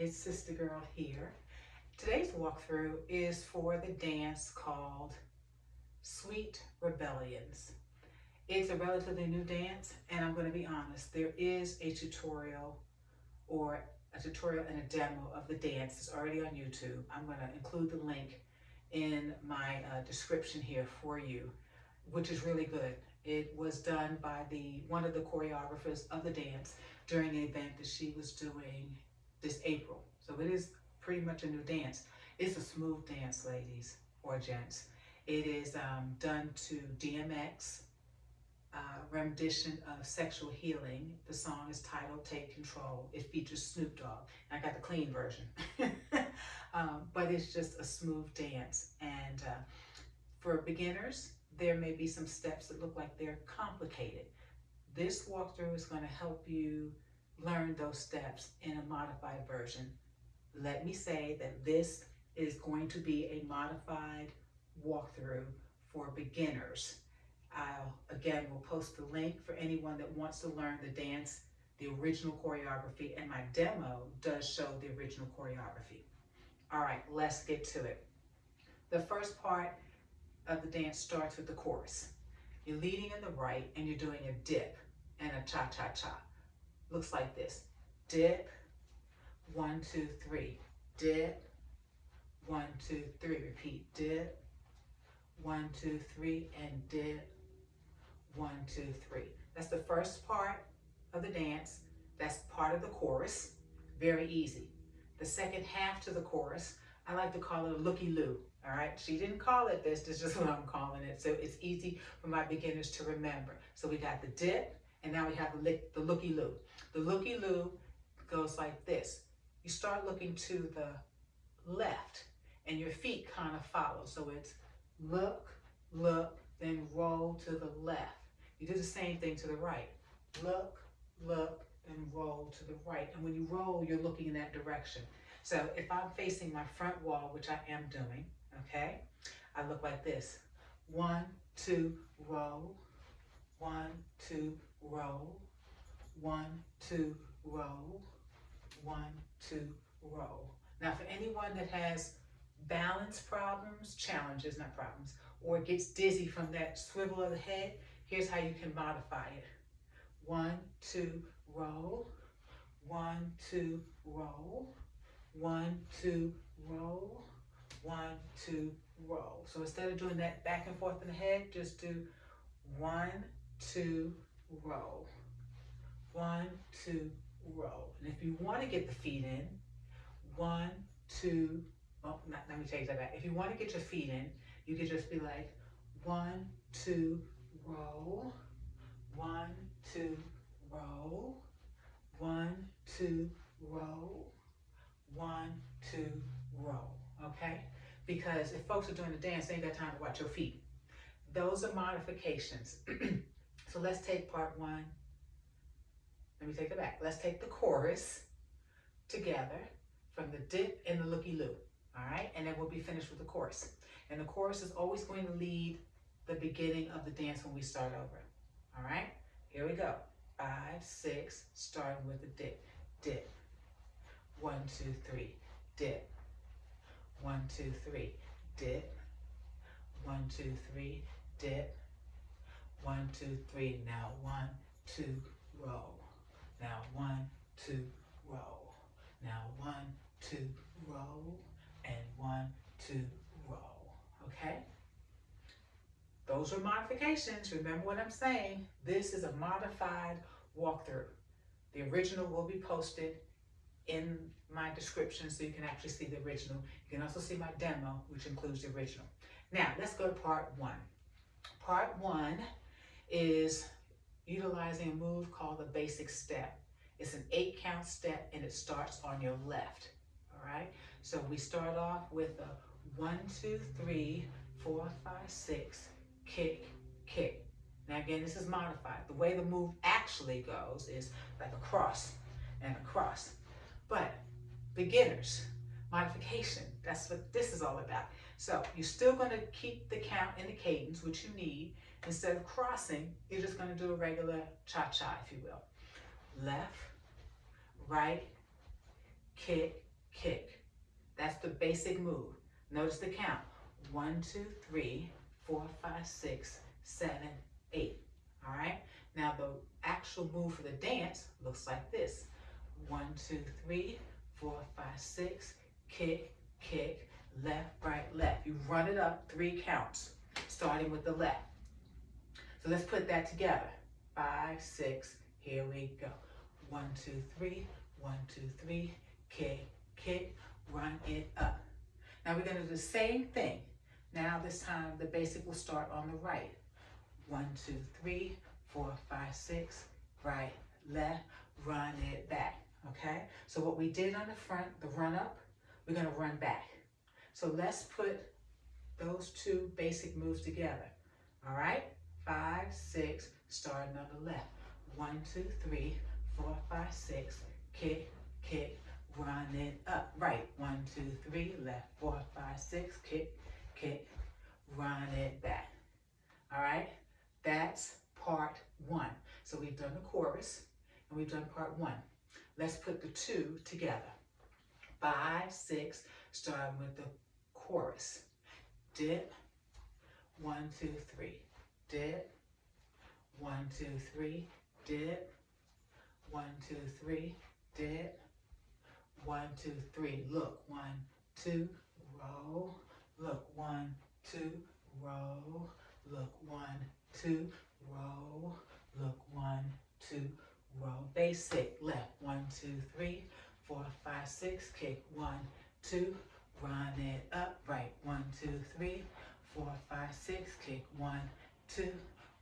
It's Sister Girl here. Today's walkthrough is for the dance called Sweet Rebellions. It's a relatively new dance, and I'm going to be honest, there is a tutorial and a demo of the dance. It's already on YouTube. I'm going to include the link in my description here for you, which is really good. It was done by one of the choreographers of the dance during the event that she was doing this April. So it is pretty much a new dance. It's a smooth dance, ladies or gents. It is done to DMX, rendition of Sexual Healing. The song is titled Take Control. It features Snoop Dogg. I got the clean version. But it's just a smooth dance. And for beginners, there may be some steps that look like they're complicated. This walkthrough is going to help you learn those steps in a modified version. Let me say that this is going to be a modified walkthrough for beginners. Again, will post the link for anyone that wants to learn the dance, the original choreography, and my demo does show the original choreography. All right, let's get to it. The first part of the dance starts with the chorus. You're leading in the right and you're doing a dip and a cha-cha-cha. Looks like this. Dip, 1, 2, 3. Dip, 1, 2, 3. Repeat. Dip, 1, 2, 3, and dip, 1, 2, 3. That's the first part of the dance. That's part of the chorus. Very easy. The second half to the chorus, I like to call it a looky-loo. All right, she didn't call it this is just what I'm calling it. So it's easy for my beginners to remember. So we got the dip, and now we have the looky-loo. The looky-loo goes like this. You start looking to the left, and your feet kind of follow. So it's look, look, then roll to the left. You do the same thing to the right. Look, look, then roll to the right. And when you roll, you're looking in that direction. So if I'm facing my front wall, which I am doing, okay, I look like this. 1, 2, roll. 1, 2, roll. 1, 2, roll. 1, 2, roll. Now for anyone that has balance problems, challenges, not problems, or gets dizzy from that swivel of the head, here's how you can modify it. 1, 2, roll. 1, 2, roll. 1, 2, roll. 1, 2, roll. So instead of doing that back and forth in the head, just do 1, 2, roll. 1, 2, roll. And if you want to get the feet in, 1, 2, let me change that back. If you want to get your feet in, you could just be like 1, 2, roll. 1, 2, roll. 1, 2, roll. 1, 2, roll. Okay? Because if folks are doing the dance, they ain't got time to watch your feet. Those are modifications. So let's take part 1. Let me take it back. Let's take the chorus together from the dip and the looky-loo. All right? And then we'll be finished with the chorus. And the chorus is always going to lead the beginning of the dance when we start over. All right? Here we go. 5, 6, starting with the dip. Dip. 1, 2, 3. Dip. 1, 2, 3. Dip. 1, 2, 3. Dip. 1, 2, 3. Now 1, 2, roll. Now 1, 2, roll. Now 1, 2, roll. And 1, 2, roll. Okay? Those are modifications. Remember what I'm saying. This is a modified walkthrough. The original will be posted in my description so you can actually see the original. You can also see my demo, which includes the original. Now, let's go to part 1. Part 1 is utilizing a move called the basic step. It's an 8-count step, and it starts on your left. All right? So we start off with a 1, 2, 3, 4, 5, 6, kick, kick. Now again, this is modified. The way the move actually goes is like a cross and a cross. But beginners, modification, that's what this is all about. So you're still going to keep the count and the cadence, which you need. Instead of crossing, you're just going to do a regular cha-cha, if you will. Left, right, kick, kick. That's the basic move. Notice the count. 1, 2, 3, 4, 5, 6, 7, 8. All right? Now the actual move for the dance looks like this. 1, 2, 3, 4, 5, 6, kick, kick, left, right, left. You run it up 3 counts, starting with the left. So let's put that together. 5, 6, here we go. 1, 2, 3, 1, 2, 3, kick, kick, run it up. Now we're going to do the same thing. Now this time the basic will start on the right. 1, 2, 3, 4, 5, 6, right, left, run it back. Okay? So what we did on the front, the run up, we're going to run back. So let's put those 2 basic moves together. All right? 5, 6, starting on the left. 1, 2, 3, 4, 5, 6, kick, kick, run it up. Right. 1, 2, 3, left, 4, 5, 6, kick, kick, run it back. All right? That's part 1. So we've done the chorus and we've done part 1. Let's put the 2 together. 5, 6, starting with the chorus. Dip, 1, 2, 3, dip, 1, 2, 3, dip, 1, 2, 3, dip, 1, 2, 3, look, 1, 2, roll, look, 1, 2, roll, look, 1, 2, roll, look, 1, 2, roll. Basic, left, 1, 2, 3, 4, 5, 6, kick, 1, 2, run it up, right, 1, 2, 3, 4, 5, 6, kick, 1, 2,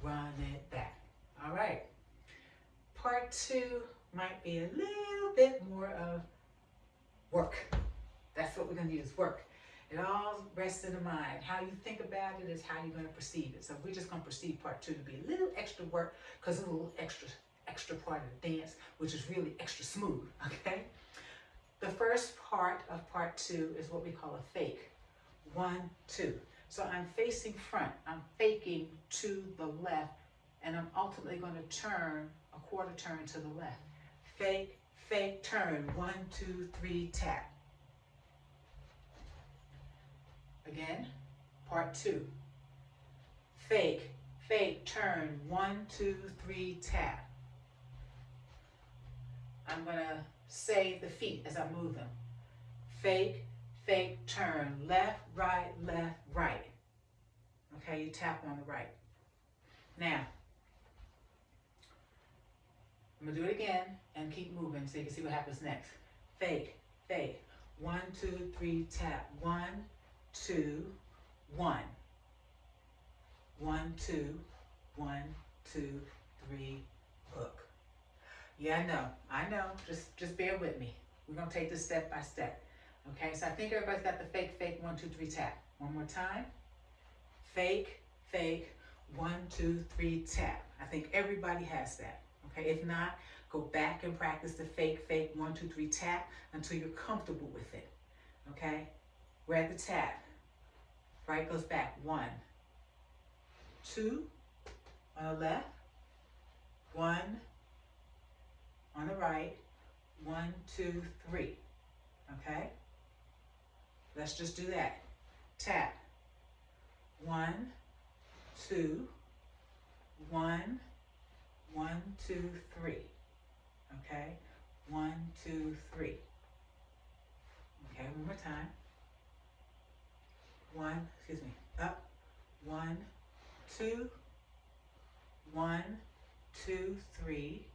run it back. All right. Part 2 might be a little bit more of work. That's what we're going to use, work. It all rests in the mind. How you think about it is how you're going to perceive it. So we're just going to perceive part 2 to be a little extra work because it's a little extra part of the dance, which is really extra smooth, okay? The first part of part 2 is what we call a fake. 1, 2. So I'm facing front. I'm faking to the left, and I'm ultimately going to turn a quarter turn to the left. Fake, fake, turn. 1, 2, 3, tap. Again, part 2. Fake, fake, turn. 1, 2, 3, tap. I'm going to say the feet as I move them. Fake, fake, turn. Left, right, left, right. Okay, you tap on the right. Now, I'm going to do it again and keep moving so you can see what happens next. Fake, fake. 1, 2, 3, tap. 1, 2, 1. 1, 2, 1, 2, 3, hook. Yeah, I know. Just bear with me. We're going to take this step by step. Okay, so I think everybody's got the fake, fake, 1, 2, 3, tap. One more time. Fake, fake, 1, 2, 3, tap. I think everybody has that. Okay, if not, go back and practice the fake, fake, 1, 2, 3, tap until you're comfortable with it. Okay, we're at the tap. Right goes back. 1, 2 on the left, 1 on the right, 1, 2, 3. Okay, let's just do that. Tap. 1, 2, 1, 1, 2, 3. Okay, 1, 2, 3. Okay, one more time. Up, 1, 2, 1, 2, 3.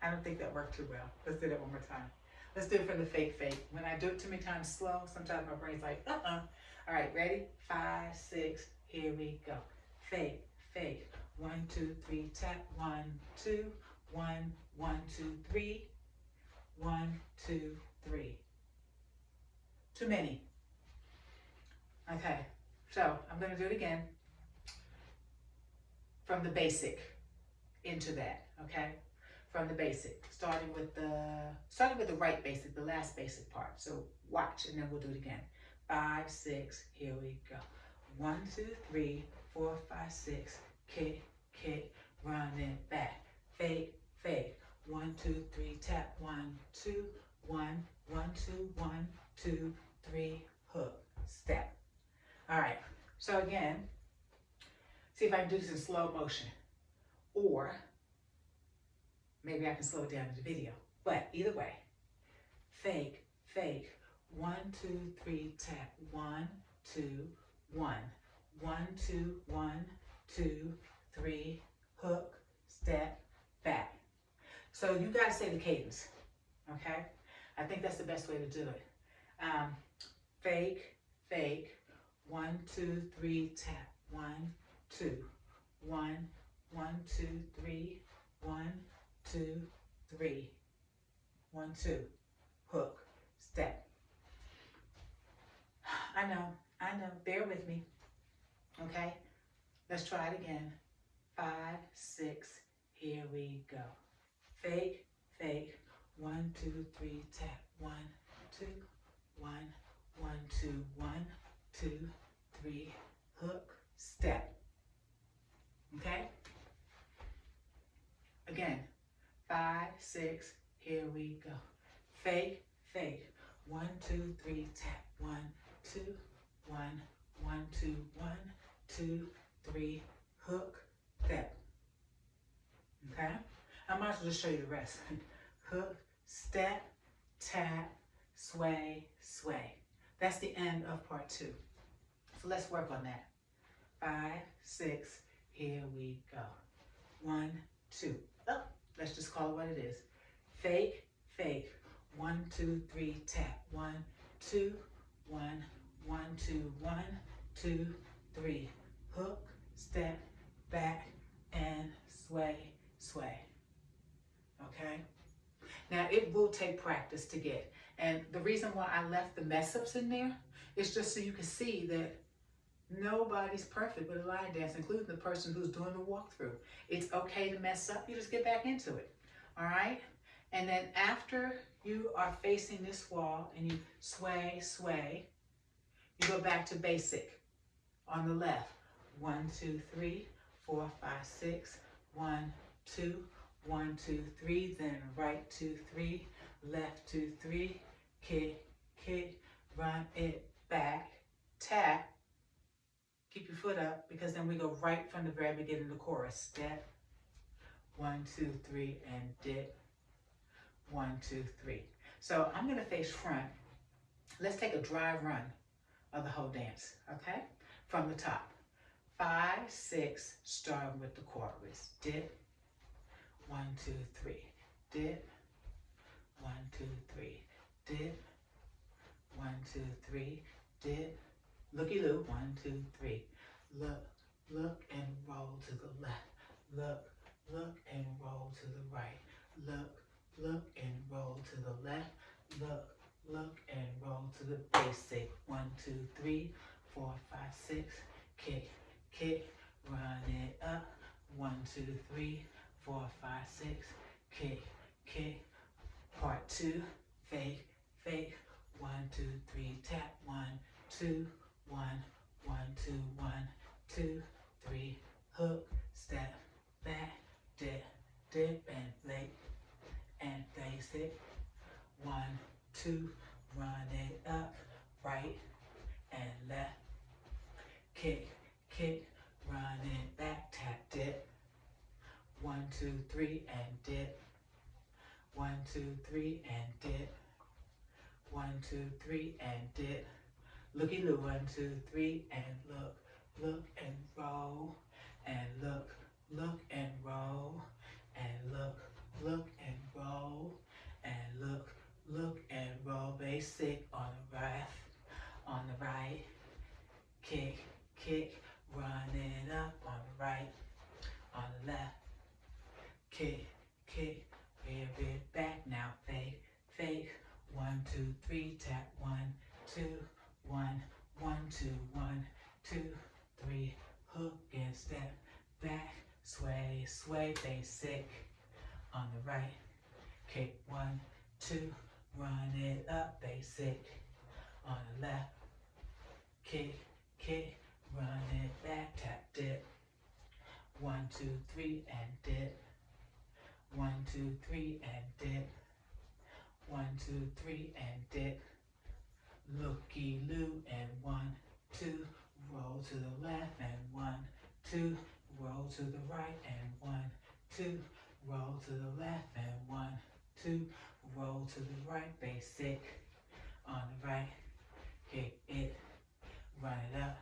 I don't think that worked too well. Let's do that one more time. Let's do it from the fake, fake. When I do it too many times slow, sometimes my brain's like, All right, ready? 5, 6, here we go. Fake, fake. 1, 2, 3, tap. 1, 2, 1, 1, 2, 3. 1, 2, 3. Too many. Okay, so I'm going to do it again from the basic into that, okay? From the basic, starting with the right basic, the last basic part. So watch, and then we'll do it again. 5, 6, here we go. 1, 2, 3, 4, 5, 6, kick, kick, run it back. Fake, fake. 1, 2, 3, tap. 1, 2, 1, 1, 2, 1, 2, 3, hook, step. All right, so again, see if I can do this in slow motion, or maybe I can slow it down in the video. But either way, fake, fake, 1, 2, 3, tap, 1, 2, 1, 1, 2, 1, 2, 3, hook, step, back. So you gotta say the cadence, okay? I think that's the best way to do it. Fake, fake, 1, 2, 3, tap, 1, 2, 1, 1, 2, 3, 1, 2, 3, 1, 2, hook, step. I know, bear with me, okay? Let's try it again. 5, 6, here we go. Fake, fake, 1, 2, 3, tap, 1, 2, 1, 1, 2, 1, 2, 3, hook, step. Okay? Again, 5, 6, here we go. Fake, fake, 1, 2, 3, tap, 1, 2, 1, 1, 2, 1, 2, 3, hook, step. Okay? I might as well just show you the rest. Hook, step, tap, sway, sway. That's the end of part 2. So let's work on that. 5, 6, here we go. 1, 2. Oh, let's just call it what it is. Fake, fake. 1, 2, 3, tap. 1, 2, 1, 1, 2, 1, 2, 3. Hook, step, back, and sway, sway. Okay? Now, it will take practice to get. And the reason why I left the mess-ups in there is just so you can see that nobody's perfect with a line dance, including the person who's doing the walkthrough. It's okay to mess up. You just get back into it. All right? And then after you are facing this wall and you sway, sway, you go back to basic on the left. 1, 2, 3, 4, 5, 6. 1, 2, 1, 2, 3. Then right 2, 3, left 2, 3. Kick, kick, run it back, tap. Keep your foot up, because then we go right from the very beginning of the chorus. Step, 1, 2, 3, and dip. 1, 2, 3. So I'm gonna face front. Let's take a dry run of the whole dance, okay? From the top. 5, 6, starting with the chorus. Dip, 1, 2, 3. Dip, 1, 2, 3. Dip, 1, 2, 3. Dip. Looky-loo, 1, 2, 3. Look, look, and roll to the left. Look, look, and roll to the right. Look, look, and roll to the left. Look, look, and roll to the basic. 1, 2, 3, 4, 5, 6. Kick, kick, run it up. 1, 2, 3, 4, 5, 6. Kick, kick. Part 2, fake, fake. 1, 2, 3, tap. 1, 2, 1, 1, 2, 1, 2, 3, hook, step, back, dip, dip, and flick, and face it. 1, 2, run it up, right and left. Kick, kick, run it back, tap, dip. 1, 2, 3, and dip. 1, 2, 3, and dip. 1, 2, 3, and dip. Looky-loo, 1, 2, 3, and look, look, and roll, and look, look, and roll, and look, look, and roll, and look, look, and roll. Basic on the right, kick, kick, run it up on the right, on the left, kick, kick, rear it back. Now fake, fake. 1, 2, 3, tap. 1, 2, 1, 1, 2, 1, 2, 3, hook and step, back, sway, sway, basic, on the right, kick. 1, 2, run it up, basic, on the left, kick, kick, run it back, tap, dip. 1, 2, 3, and dip. 1, 2, 3, and dip. 1, 2, 3, and dip. Looky-loo, and 1, 2, roll to the left, and 1, 2, roll to the right, and 1, 2, roll to the left, and 1, 2, roll to the right, basic, on the right, kick it, run it up,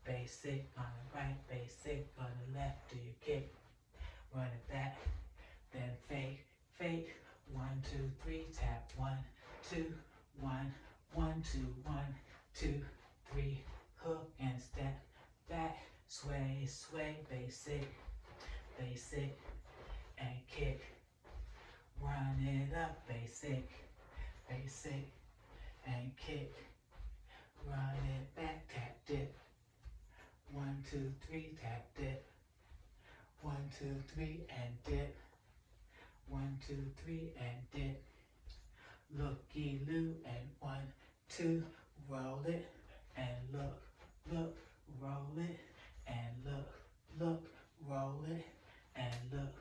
basic, on the right, basic, on the left, do your kick, run it back, then fake, fake, 1, 2, 3, tap, 1, 2, 1, 1, 2, 1, 2, 3, hook and step, back, sway, sway, basic, basic, and kick, run it up, basic, basic, and kick, run it back, tap, dip, 1, 2, 3, tap, dip, 1, 2, 3, and dip, 1, 2, 3, and dip, looky-loo, and 1, 2, roll it, and look, look, roll it, and look, look, roll it, and look,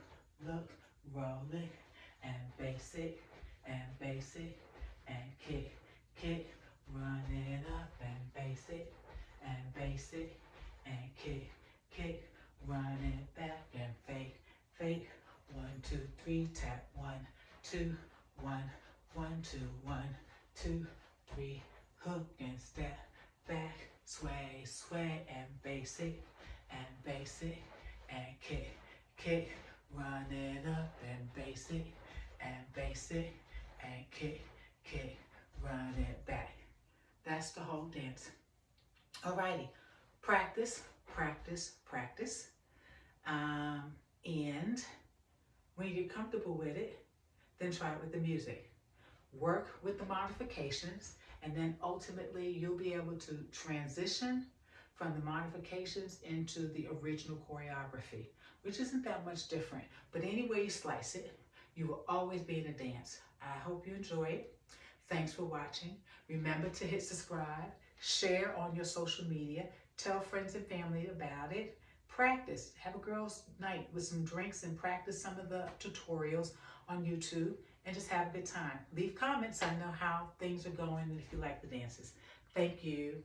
look, roll it, and basic, and basic, and kick, kick, run it up, and basic, and kick, kick, run it back, and fake, fake, 1, 2, 3, tap, 1, 2, 1, 1, 2, 1, 2, 3, hook and step, back, sway, sway, and basic, and kick, kick, run it up, and basic, and kick, kick, run it back. That's the whole dance. Alrighty, practice, practice, practice. And when you get comfortable with it, then try it with the music. Work with the modifications, and then ultimately you'll be able to transition from the modifications into the original choreography, which isn't that much different. But any way you slice it, you will always be in a dance. I hope you enjoy it. Thanks for watching. Remember to hit subscribe, share on your social media, tell friends and family about it. Practice. Have a girls' night with some drinks and practice some of the tutorials on YouTube and just have a good time. Leave comments. I know how things are going and if you like the dances. Thank you.